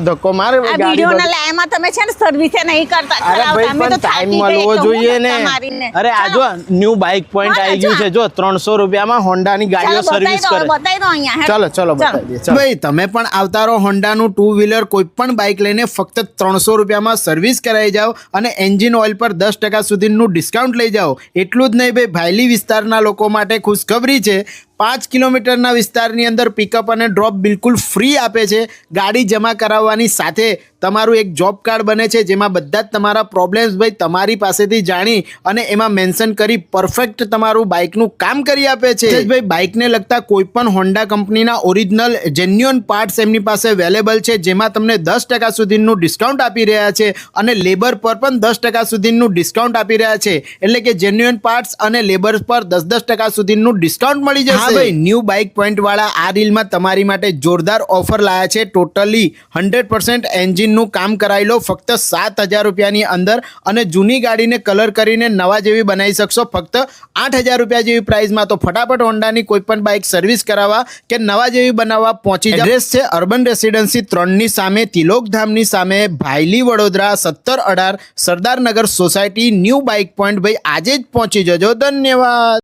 ધક્કો મારે આ વિડિયોના લાયમાં તમે છે ને સર્વિસ નહીં કરતા. અરે ભાઈ પણ ટાઈમ મળવો જોઈએ ને. અરે આ જો ન્યુ બાઇક પોઈન્ટ આવી ગયું છે જો 300 રૂપિયામાં હોન્ડાની ગાડીઓ સર્વિસ કરે. બતાવી દો અહીંયા. ચલો બતાવી દઈએ. ભાઈ તમે પણ આવતા રહો હોન્ડાનું 2 વ્હીલર કોઈ પણ બાઇક લઈને ફક્ત 300 રૂપિયામાં સર્વિસ કરાવી જાઓ અને એન્જિન ઓઇલ પર 10% સુધીનું ડિસ્કાઉન્ટ લઈ જાઓ. એટલું જ નહીં ભાઈ, ભાયલી વિસ્તારના લોકો માટે ખુશખબરી છે. 5 કિલોમીટરના વિસ્તારની અંદર પિકઅપ અને ડ્રોપ બિલકુલ ફ્રી આપે છે. ગાડી જમા કરાવવાની સાથે તમારું એક જોબ કાર્ડ બને છે જેમાં બધા જ તમારા પ્રોબ્લેમ્સ ભાઈ તમારી પાસેથી જાણી અને એમાં મેન્શન કરી પરફેક્ટ તમારું બાઇકનું કામ કરી આપે છે. ભાઈ બાઇકને લગતા કોઈ પણ હોન્ડા કંપનીના ઓરિજિનલ જેન્યુઅન પાર્ટ્સ એમની પાસે અવેલેબલ છે જેમાં તમને 10% સુધીનું ડિસ્કાઉન્ટ આપી રહ્યા છે અને લેબર પર પણ 10% સુધીનું ડિસ્કાઉન્ટ આપી રહ્યા છે. એટલે કે જેન્યુઅન પાર્ટ્સ અને લેબર પર 10% સુધીનું ડિસ્કાઉન્ટ મળી જશે. હા ભાઈ, ન્યૂ બાઇક પોઈન્ટ વાળા આ રીલમાં તમારી માટે જોરદાર ઓફર લાયા છે. ટોટલી 100% એન્જિન નું કામ કરાવી લો ફક્ત 7,000 રૂપિયાની અંદર અને જૂની ગાડીને કલર કરીને નવા જેવી બનાવી શકશો ફક્ત 8,000 રૂપિયા જેવી પ્રાઇસમાં. તો ફટાફટ હોન્ડાની કોઈ પણ બાઇક સર્વિસ કરાવવા કે નવા જેવી બનાવવા પહોંચી જાઓ. એડ્રેસ છે અર્બન રેસિડેન્સી 3 ની સામે, તિલોકધામની સામે, ભાયલી, Vadodara 1718 Sardarnagar society, new bike point. ભાઈ આજે જ પહોંચી જજો. ધન્યવાદ.